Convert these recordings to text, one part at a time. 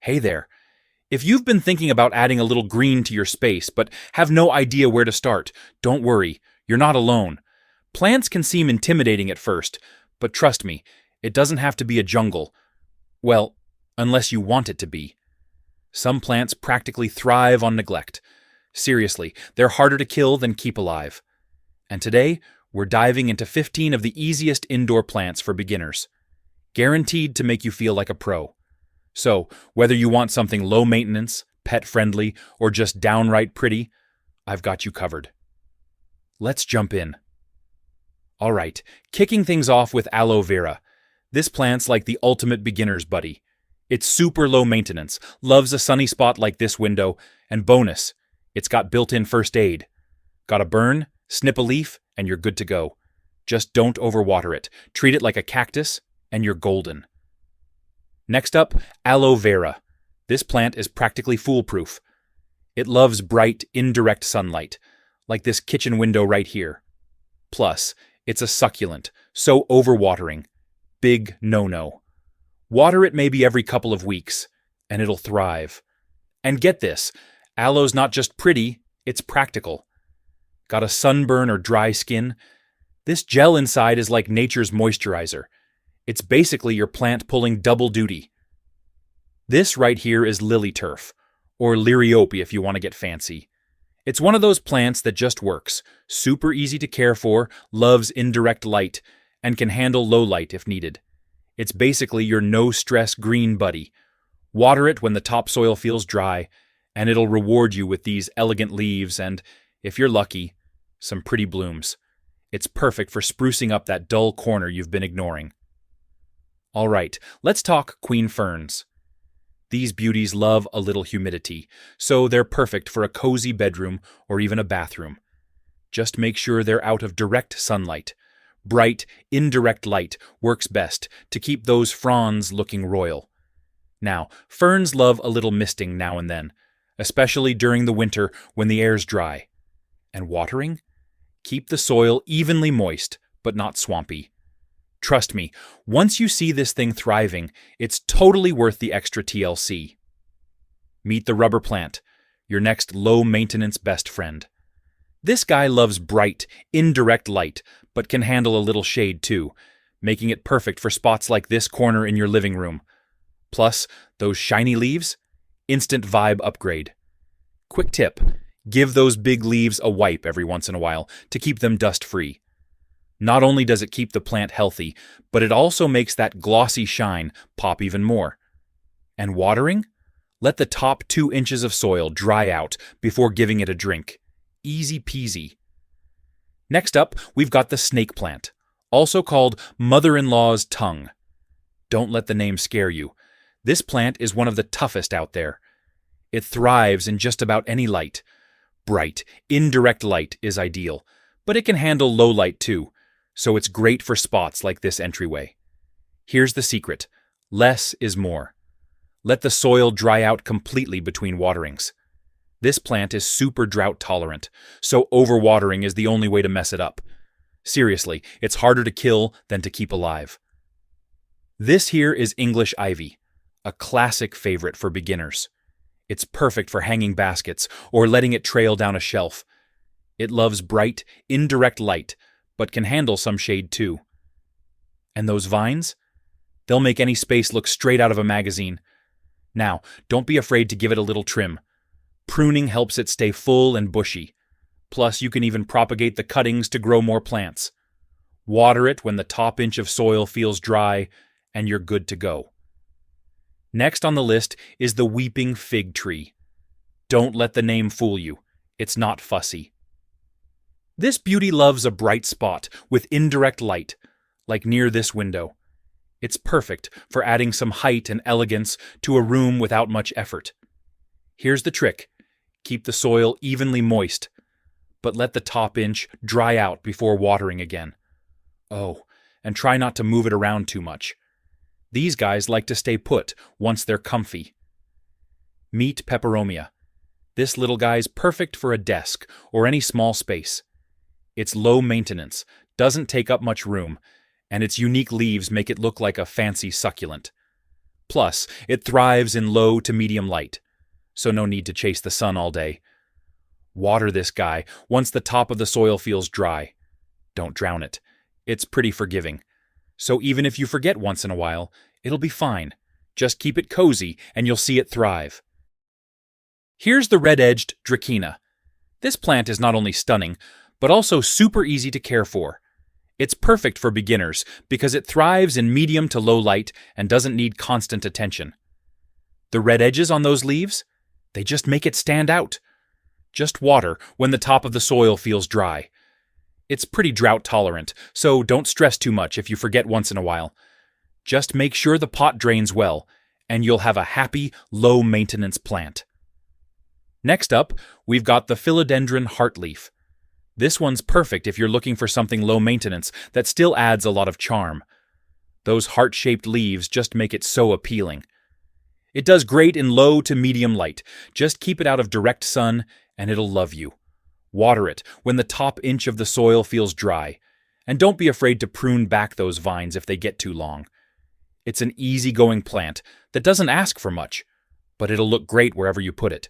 Hey there. If you've been thinking about adding a little green to your space but have no idea where to start, don't worry, you're not alone. Plants can seem intimidating at first, but trust me, it doesn't have to be a jungle. Well, unless you want it to be. Some plants practically thrive on neglect. Seriously, they're harder to kill than keep alive. And today, we're diving into 15 of the easiest indoor plants for beginners. Guaranteed to make you feel like a pro. So, whether you want something low maintenance, pet-friendly, or just downright pretty, I've got you covered. Let's jump in. Alright, kicking things off with Aloe Vera. This plant's like the ultimate beginner's buddy. It's super low maintenance, loves a sunny spot like this window, and bonus, it's got built-in first aid. Got a burn, snip a leaf, and you're good to go. Just don't overwater it. Treat it like a cactus, and you're golden. Next up, Aloe Vera. This plant is practically foolproof. It loves bright, indirect sunlight, like this kitchen window right here. Plus, it's a succulent, so overwatering. Big no-no. Water it maybe every couple of weeks, and it'll thrive. And get this, aloe's not just pretty, it's practical. Got a sunburn or dry skin? This gel inside is like nature's moisturizer. It's basically your plant pulling double duty. This right here is Lilyturf, or Liriope if you want to get fancy. It's one of those plants that just works, super easy to care for, loves indirect light, and can handle low light if needed. It's basically your no-stress green buddy. Water it when the topsoil feels dry, and it'll reward you with these elegant leaves and, if you're lucky, some pretty blooms. It's perfect for sprucing up that dull corner you've been ignoring. All right, let's talk queen ferns. These beauties love a little humidity, so they're perfect for a cozy bedroom or even a bathroom. Just make sure they're out of direct sunlight. Bright, indirect light works best to keep those fronds looking royal. Now, ferns love a little misting now and then, especially during the winter when the air's dry. And watering? Keep the soil evenly moist, but not swampy. Trust me, once you see this thing thriving, it's totally worth the extra TLC. Meet the rubber plant, your next low-maintenance best friend. This guy loves bright, indirect light, but can handle a little shade too, making it perfect for spots like this corner in your living room. Plus, those shiny leaves? Instant vibe upgrade. Quick tip, give those big leaves a wipe every once in a while to keep them dust-free. Not only does it keep the plant healthy, but it also makes that glossy shine pop even more. And watering? Let the top 2 inches of soil dry out before giving it a drink. Easy peasy. Next up, we've got the snake plant, also called mother-in-law's tongue. Don't let the name scare you. This plant is one of the toughest out there. It thrives in just about any light. Bright, indirect light is ideal, but it can handle low light too, so it's great for spots like this entryway. Here's the secret. Less is more. Let the soil dry out completely between waterings. This plant is super drought tolerant, so overwatering is the only way to mess it up. Seriously, it's harder to kill than to keep alive. This here is English ivy, a classic favorite for beginners. It's perfect for hanging baskets or letting it trail down a shelf. It loves bright, indirect light, but can handle some shade too. And those vines? They'll make any space look straight out of a magazine. Now, don't be afraid to give it a little trim. Pruning helps it stay full and bushy. Plus, you can even propagate the cuttings to grow more plants. Water it when the top inch of soil feels dry, and you're good to go. Next on the list is the weeping fig tree. Don't let the name fool you. It's not fussy. This beauty loves a bright spot with indirect light, like near this window. It's perfect for adding some height and elegance to a room without much effort. Here's the trick. Keep the soil evenly moist, but let the top inch dry out before watering again. Oh, and try not to move it around too much. These guys like to stay put once they're comfy. Meet Peperomia. This little guy's perfect for a desk or any small space. It's low maintenance, doesn't take up much room, and its unique leaves make it look like a fancy succulent. Plus, it thrives in low to medium light, so no need to chase the sun all day. Water this guy once the top of the soil feels dry. Don't drown it. It's pretty forgiving. So even if you forget once in a while, it'll be fine. Just keep it cozy and you'll see it thrive. Here's the red-edged Dracaena. This plant is not only stunning, but also super easy to care for. It's perfect for beginners because it thrives in medium to low light and doesn't need constant attention. The red edges on those leaves? They just make it stand out. Just water when the top of the soil feels dry. It's pretty drought tolerant, so don't stress too much if you forget once in a while. Just make sure the pot drains well, and you'll have a happy, low-maintenance plant. Next up, we've got the Philodendron Heartleaf. This one's perfect if you're looking for something low maintenance that still adds a lot of charm. Those heart-shaped leaves just make it so appealing. It does great in low to medium light. Just keep it out of direct sun and it'll love you. Water it when the top inch of the soil feels dry. And don't be afraid to prune back those vines if they get too long. It's an easygoing plant that doesn't ask for much, but it'll look great wherever you put it.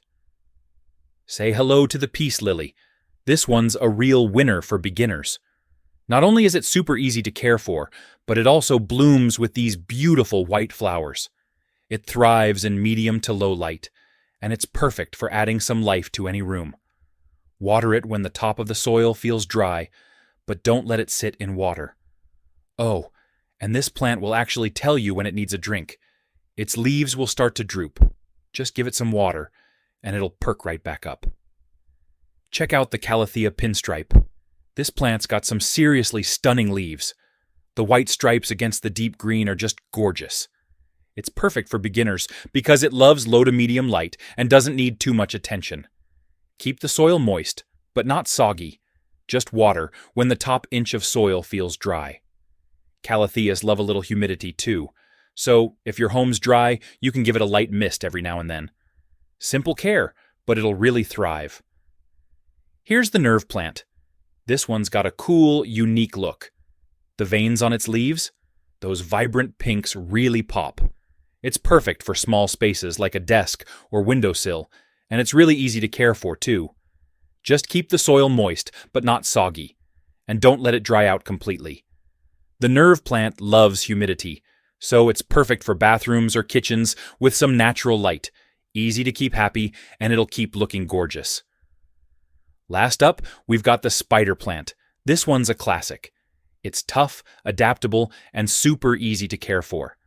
Say hello to the peace lily. This one's a real winner for beginners. Not only is it super easy to care for, but it also blooms with these beautiful white flowers. It thrives in medium to low light, and it's perfect for adding some life to any room. Water it when the top of the soil feels dry, but don't let it sit in water. Oh, and this plant will actually tell you when it needs a drink. Its leaves will start to droop. Just give it some water, and it'll perk right back up. Check out the Calathea Pinstripe. This plant's got some seriously stunning leaves. The white stripes against the deep green are just gorgeous. It's perfect for beginners because it loves low to medium light and doesn't need too much attention. Keep the soil moist, but not soggy. Just water when the top inch of soil feels dry. Calatheas love a little humidity too, so if your home's dry, you can give it a light mist every now and then. Simple care, but it'll really thrive. Here's the nerve plant. This one's got a cool, unique look. The veins on its leaves? Those vibrant pinks really pop. It's perfect for small spaces like a desk or windowsill, and it's really easy to care for too. Just keep the soil moist, but not soggy, and don't let it dry out completely. The nerve plant loves humidity, so it's perfect for bathrooms or kitchens with some natural light. Easy to keep happy, and it'll keep looking gorgeous. Last up, we've got the spider plant. This one's a classic. It's tough, adaptable, and super easy to care for.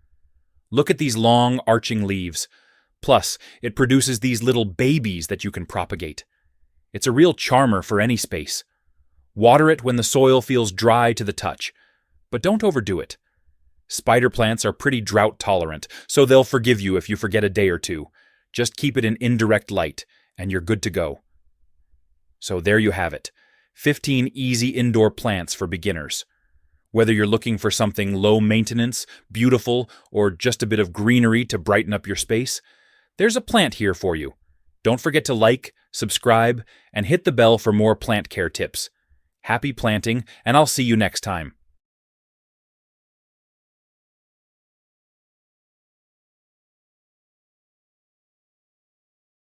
Look at these long, arching leaves. Plus, it produces these little babies that you can propagate. It's a real charmer for any space. Water it when the soil feels dry to the touch, but don't overdo it. Spider plants are pretty drought tolerant, so they'll forgive you if you forget a day or two. Just keep it in indirect light, and you're good to go. So there you have it, 15 easy indoor plants for beginners. Whether you're looking for something low maintenance, beautiful, or just a bit of greenery to brighten up your space, there's a plant here for you. Don't forget to like, subscribe, and hit the bell for more plant care tips. Happy planting, and I'll see you next time.